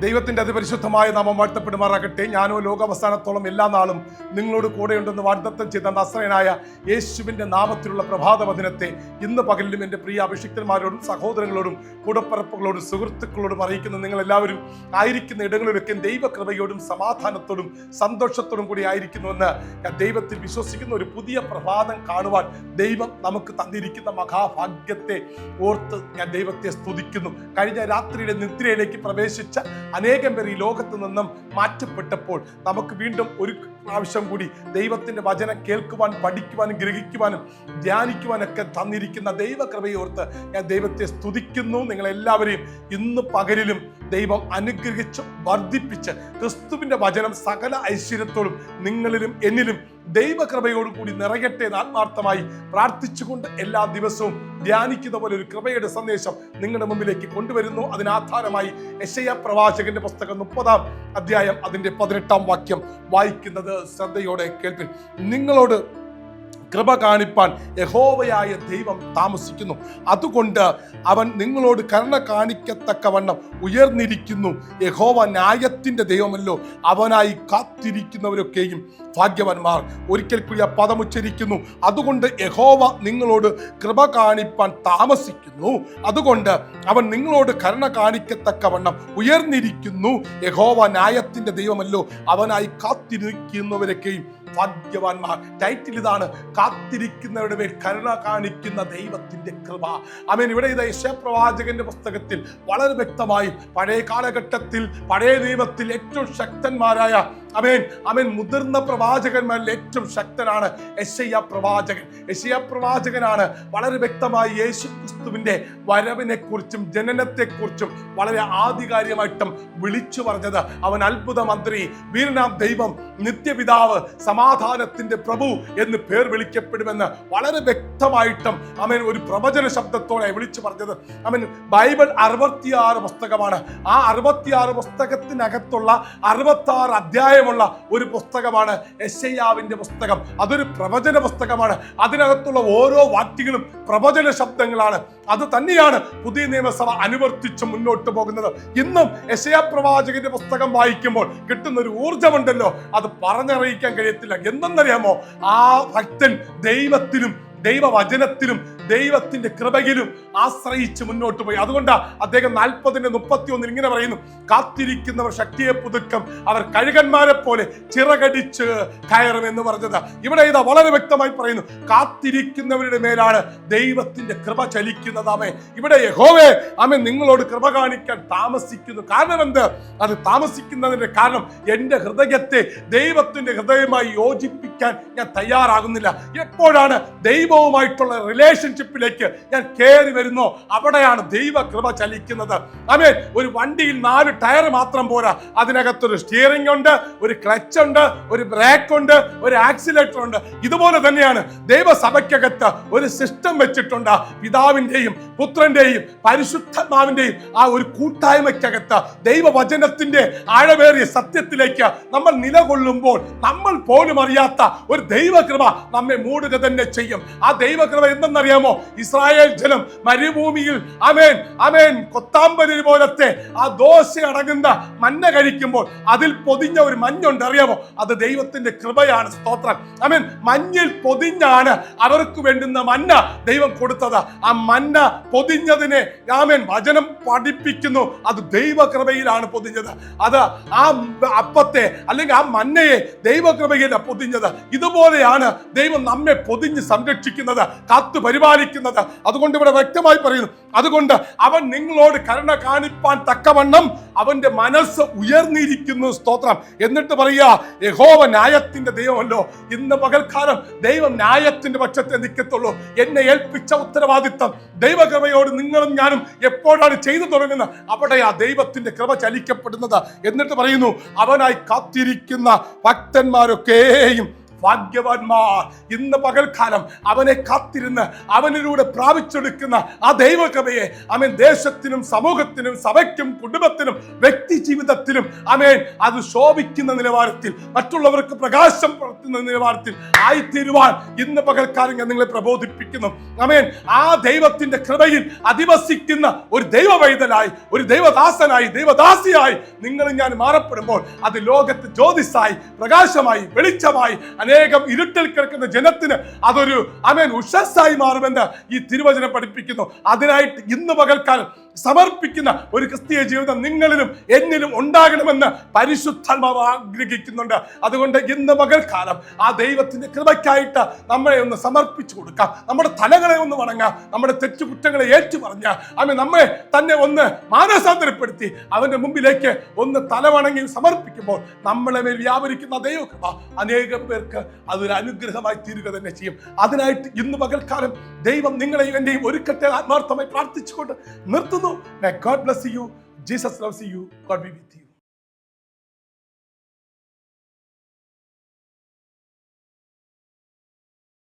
ദൈവത്തിൻ്റെ അതിപരിശുദ്ധമായ നാമം വാഴ്ത്തപ്പെടുമാറാകട്ടെ. ഞാനോ ലോകാവസാനത്തോളം എല്ലാ നാളും നിങ്ങളോട് കൂടെയുണ്ടെന്ന് വാഗ്ദത്തം ചെയ്ത നസ്രയനായ യേശുവിൻ്റെ നാമത്തിലുള്ള പ്രഭാത വചനത്തെ ഇന്ന് പകലിലും എൻ്റെ പ്രിയ അഭിഷിക്തന്മാരോടും സഹോദരങ്ങളോടും കൂടപ്പറപ്പുകളോടും സുഹൃത്തുക്കളോടും അറിയിക്കുന്ന നിങ്ങളെല്ലാവരും ആയിരിക്കുന്ന ഇടങ്ങളിലൊക്കെ ദൈവകൃപയോടും സമാധാനത്തോടും സന്തോഷത്തോടും കൂടി ആയിരിക്കുന്നുവെന്ന് ഞാൻ ദൈവത്തിൽ വിശ്വസിക്കുന്ന ഒരു പുതിയ പ്രഭാതം കാണുവാൻ ദൈവം നമുക്ക് തന്നിരിക്കുന്ന മഹാഭാഗ്യത്തെ ഓർത്ത് ഞാൻ ദൈവത്തെ സ്തുതിക്കുന്നു. കഴിഞ്ഞ രാത്രിയുടെ നിദ്രയിലേക്ക് പ്രവേശിച്ച അനേകം പേർ ഈ ലോകത്ത് നിന്നും മാറ്റപ്പെട്ടപ്പോൾ നമുക്ക് വീണ്ടും ഒരു പ്രാവശ്യം കൂടി ദൈവത്തിൻ്റെ വചനം കേൾക്കുവാൻ, പഠിക്കുവാനും, ഗ്രഹിക്കുവാനും, ധ്യാനിക്കുവാനൊക്കെ തന്നിരിക്കുന്ന ദൈവകൃപയോർത്ത് ഞാൻ ദൈവത്തെ സ്തുതിക്കുന്നു. നിങ്ങളെല്ലാവരെയും ഇന്ന് പകലിലും ദൈവം അനുഗ്രഹിച്ച് വർദ്ധിപ്പിച്ച് ക്രിസ്തുവിൻ്റെ വചനം സകല ഐശ്വര്യത്തോടും നിങ്ങളിലും എന്നിലും ദൈവകൃപയോടും കൂടി നിറയട്ടെ എന്ന് ആത്മാർത്ഥമായി പ്രാർത്ഥിച്ചുകൊണ്ട് എല്ലാ ദിവസവും ധ്യാനിക്കുന്ന പോലെ ഒരു കൃപയുടെ സന്ദേശം നിങ്ങളുടെ മുമ്പിലേക്ക് കൊണ്ടുവരുന്നു. അതിനാധാരമായി യെശയ്യാ പ്രവാചകന്റെ പുസ്തകം 30-ാം അധ്യായം അതിൻ്റെ 18-ാം വാക്യം വായിക്കുന്നത് ശ്രദ്ധയോടെ കേൾപ്പിൻ. നിങ്ങളോട് കൃപ കാണിപ്പാൻ യഹോവയായ ദൈവം താമസിക്കുന്നു, അതുകൊണ്ട് അവൻ നിങ്ങളോട് കരുണ കാണിക്കത്തക്കവണ്ണം ഉയർന്നിരിക്കുന്നു. യഹോവ ന്യായത്തിൻ്റെ ദൈവമല്ലോ, അവനായി കാത്തിരിക്കുന്നവരൊക്കെയും ഭാഗ്യവാന്മാർ. ഒരിക്കൽ കൂടി ആ പദം ഉച്ചരിക്കുന്നു. അതുകൊണ്ട് യഹോവ നിങ്ങളോട് കൃപ കാണിപ്പാൻ താമസിക്കുന്നു, അതുകൊണ്ട് അവൻ നിങ്ങളോട് കരുണ കാണിക്കത്തക്കവണ്ണം ഉയർന്നിരിക്കുന്നു. യഹോവ ന്യായത്തിൻ്റെ ദൈവമല്ലോ, അവനായി കാത്തിരിക്കുന്നവരൊക്കെയും ഭാഗ്യവാന്മാർ. ടൈറ്റിൽ ഇതാണ്, കാത്തിരിക്കുന്നവരുടെ മേൽ കരുണ കാണിക്കുന്ന ദൈവത്തിന്റെ കൃപ. ആമേൻ. ഇവിടെ ഇത് യെശയ്യാ പ്രവാചകന്റെ പുസ്തകത്തിൽ വളരെ വ്യക്തമായി പഴയ കാലഘട്ടത്തിൽ പഴയ നിയമത്തിൽ ഏറ്റവും ശക്തന്മാരായ മുതിർന്ന പ്രവാചകന്മാരിൽ ഏറ്റവും ശക്തനാണ് യെശയ്യാ പ്രവാചകൻ. യെശയ്യാ പ്രവാചകനാണ് വളരെ വ്യക്തമായി യേശു ക്രിസ്തുവിന്റെ വരവിനെ കുറിച്ചും ജനനത്തെക്കുറിച്ചും വളരെ ആധികാരികമായിട്ടും വിളിച്ചു പറഞ്ഞത്. അവൻ അത്ഭുത മന്ത്രി, വീരനാം ദൈവം, നിത്യപിതാവ്, സമാധാനത്തിന്റെ പ്രഭു എന്ന് പേർ വിളിക്കപ്പെടുമെന്ന് വളരെ വ്യക്തമായിട്ടും ഒരു പ്രവചന ശബ്ദത്തോടെ വിളിച്ചു പറഞ്ഞത്. ബൈബിൾ 66 പുസ്തകമാണ്. ആ 66 പുസ്തകത്തിനകത്തുള്ള 66 അധ്യായമുള്ള ഒരു പുസ്തകമാണ് യെശയ്യാവിന്റെ പുസ്തകം. അതൊരു പ്രവചന പുസ്തകമാണ്. അതിനകത്തുള്ള ഓരോ വാക്യങ്ങളും പ്രവചന ശബ്ദങ്ങളാണ്. അത് തന്നെയാണ് പുതിയ നിയമസഭ അനുവർത്തിച്ച് മുന്നോട്ട് പോകുന്നത്. ഇന്നും യെശയ്യാ പ്രവാചകന്റെ പുസ്തകം വായിക്കുമ്പോൾ കിട്ടുന്ന ഒരു ഊർജ്ജമുണ്ടല്ലോ, അത് പറഞ്ഞറിയിക്കാൻ കഴിയത്തില്ല. എന്തെന്നറിയാമോ? ആ ഭക്തൻ ദൈവത്തിലും ദൈവവചനത്തിലും ദൈവത്തിന്റെ കൃപയിലും ആശ്രയിച്ച് മുന്നോട്ട് പോയി. അതുകൊണ്ടാണ് അദ്ദേഹം 40:31 ഇങ്ങനെ പറയുന്നു, കാത്തിരിക്കുന്നവർ ശക്തിയെ പുതുക്കും, അവർ കഴുകന്മാരെ പോലെ ചിറകടിച്ച് കയറും എന്ന് പറഞ്ഞത്. ഇവിടെ ഇതാ വളരെ വ്യക്തമായി പറയുന്നു, കാത്തിരിക്കുന്നവരുടെ മേലാണ് ദൈവത്തിന്റെ കൃപ ചലിക്കുന്നതാമേ. ഇവിടെ യഹോവേ നിങ്ങളോട് കൃപ കാണിക്കാൻ താമസിക്കുന്നു. കാരണം എന്ത്? അത് താമസിക്കുന്നതിന്റെ കാരണം എൻ്റെ ഹൃദയത്തെ ദൈവത്തിന്റെ ഹൃദയമായി യോജിപ്പിക്കാൻ ഞാൻ തയ്യാറാകുന്നില്ല. എപ്പോഴാണ് ദൈവവുമായിട്ടുള്ള റിലേഷൻഷിപ്പിലേക്ക് ഞാൻ കയറി വരുന്നോ അവിടെയാണ് ദൈവ കൃപ ചലിക്കുന്നത്. ഒരു വണ്ടിയിൽ 4 ടയർ മാത്രം പോരാ, അതിനകത്തൊരു സ്റ്റിയറിംഗ് ഉണ്ട്, ഒരു ക്ലച്ച് ഉണ്ട്, ഒരു ബ്രേക്ക് ഉണ്ട്, ഒരു ആക്സിലേറ്റർ ഉണ്ട്. ഇതുപോലെ തന്നെയാണ് ദൈവസഭയ്ക്കകത്ത് ഒരു സിസ്റ്റം വെച്ചിട്ടുണ്ട്. പിതാവിന്റെയും പുത്രന്റെയും പരിശുദ്ധാത്മാവിന്റെയും ആ ഒരു കൂട്ടായ്മയ്ക്കകത്ത് ദൈവവചനത്തിന്റെ ആഴമേറിയ സത്യത്തിലേക്ക് നമ്മൾ നിലകൊള്ളുമ്പോൾ നമ്മൾ പോലും അറിയാത്ത ഒരു ദൈവകൃപ നമ്മെ മൂടുക തന്നെ ചെയ്യും. ആ ദൈവകൃപ എന്തെന്നറിയാമോ? ഇസ്രായേൽ ജനം മരുഭൂമിയിൽ കൊത്താമ്പരി പോലത്തെ ആ ദോശ അടങ്ങുന്ന മഞ്ഞ കഴിക്കുമ്പോൾ അതിൽ പൊതിഞ്ഞ ഒരു മഞ്ഞുണ്ട്, അറിയാമോ? അത് ദൈവത്തിന്റെ കൃപയാണ്. സ്തോത്രം. മഞ്ഞിൽ പൊതിഞ്ഞാണ് അവർക്ക് വേണ്ടുന്ന മന്ന ദൈവം കൊടുത്തത്. ആ മന്ന പൊതിഞ്ഞതിനെ വചനം പഠിപ്പിക്കുന്നു, അത് ദൈവകൃപയിലാണ് പൊതിഞ്ഞത്. അത് ആ അപ്പത്തെ അല്ലെങ്കിൽ ആ മന്നയെ ദൈവകൃപയിലാണ് പൊതിഞ്ഞത്. ഇതുപോലെയാണ് ദൈവം നമ്മെ പൊതിഞ്ഞ് സംരക്ഷിക്കുന്നത്, കാത്തു പരിപാലിക്കുന്നത്. അതുകൊണ്ട് ഇവിടെ വ്യക്തമായി പറയുന്നു, അതുകൊണ്ട് അവൻ നിങ്ങളോട് കരുണ കാണിപ്പാൻ തക്കവണ്ണം അവന്റെ മനസ്സ് ഉയർന്നിരിക്കുന്നു. സ്തോത്രം. എന്നിട്ട് പറയുക, യഹോവ ന്യായത്തിന്റെ ദൈവമല്ലോ. ഇന്ന് പകൽക്കാലം ദൈവം ന്യായത്തിന്റെ പക്ഷത്തെ നിൽക്കത്തുള്ളൂ. എന്നെ ഏൽപ്പിച്ച ഉത്തരവാദിത്തം ദൈവകൃപയോട് നിങ്ങളും ഞാനും എപ്പോഴാണ് ചെയ്തു തുടങ്ങുന്നത് അവിടെയാ ദൈവത്തിന്റെ കൃപ ചലിക്കപ്പെടുന്നത്. എന്നിട്ട് പറയുന്നു, അവനായി കാത്തിരിക്കുന്ന ഭക്തന്മാരൊക്കെയും ഭാഗ്യവാന്മാർ. ഇന്ന് പകൽക്കാലം അവനെ കാത്തിരുന്ന് അവനിലൂടെ പ്രാപിച്ചെടുക്കുന്ന ആ ദൈവകൃപയെ ആമേൻ ദേശത്തിനും സമൂഹത്തിനും സഭയ്ക്കും കുടുംബത്തിനും വ്യക്തി ജീവിതത്തിലും ആമേൻ അത് ശോഭിക്കുന്ന നിലവാരത്തിൽ, മറ്റുള്ളവർക്ക് പ്രകാശം പകർത്തുന്ന നിലവാരത്തിൽ ആയിത്തീരുവാൻ ഇന്ന് പകൽക്കാലം ഞാൻ നിങ്ങളെ പ്രബോധിപ്പിക്കുന്നു. ആമേൻ. ആ ദൈവത്തിന്റെ കൃപയിൽ അധിവസിക്കുന്ന ഒരു ദൈവവൈതലായി, ഒരു ദൈവദാസനായി, ദൈവദാസിയായി നിങ്ങളും ഞാൻ മാറപ്പെടുമ്പോൾ അത് ലോകത്ത് ജ്യോതിസായി, പ്രകാശമായി, വെളിച്ചമായി അനേകം ഇരുട്ടിൽ കിടക്കുന്ന ജനത്തിന് അതൊരു ആമേൻ ഉഷസ്സായി മാറുമെന്ന് ഈ തിരുവചനം പഠിപ്പിക്കുന്നു. അതിനായിട്ട് ഇന്ന് പകൽക്കാലം സമർപ്പിക്കുന്ന ഒരു ക്രിസ്തീയ ജീവിതം നിങ്ങളിലും എന്നിലും ഉണ്ടാകണമെന്ന് പരിശുദ്ധാത്മാവ് ആഗ്രഹിക്കുന്നുണ്ട്. അതുകൊണ്ട് ഇന്ന് പകൽക്കാലം ആ ദൈവത്തിന്റെ കൃപയ്ക്കായിട്ട് നമ്മളെ ഒന്ന് സമർപ്പിച്ചു കൊടുക്കാം. നമ്മുടെ തലകളെ ഒന്ന് വണങ്ങാം. നമ്മുടെ തെറ്റുകുറ്റങ്ങളെ ഏറ്റുപറഞ്ഞ ആമേൻ നമ്മെ തന്നെ ഒന്ന് മാനസാന്തരപ്പെടുത്തി അവന്റെ മുമ്പിലേക്ക് ഒന്ന് തലവണങ്ങി സമർപ്പിക്കുമ്പോൾ നമ്മളെ മേൽ വ്യാപരിക്കുന്ന ദൈവകൃപ അനേകം പേർക്ക് അതൊരു അനുഗ്രഹമായി തീരുക തന്നെ ചെയ്യും. അതിനായിട്ട് ഇന്ന് പകൽക്കാലം ദൈവം നിങ്ങളെയും എന്നെയും ഒരുക്കട്ടെ ആത്മാർത്ഥമായി പ്രാർത്ഥിച്ചുകൊണ്ട് നിർത്തുന്നു. May God bless you. Jesus loves you. God be with you.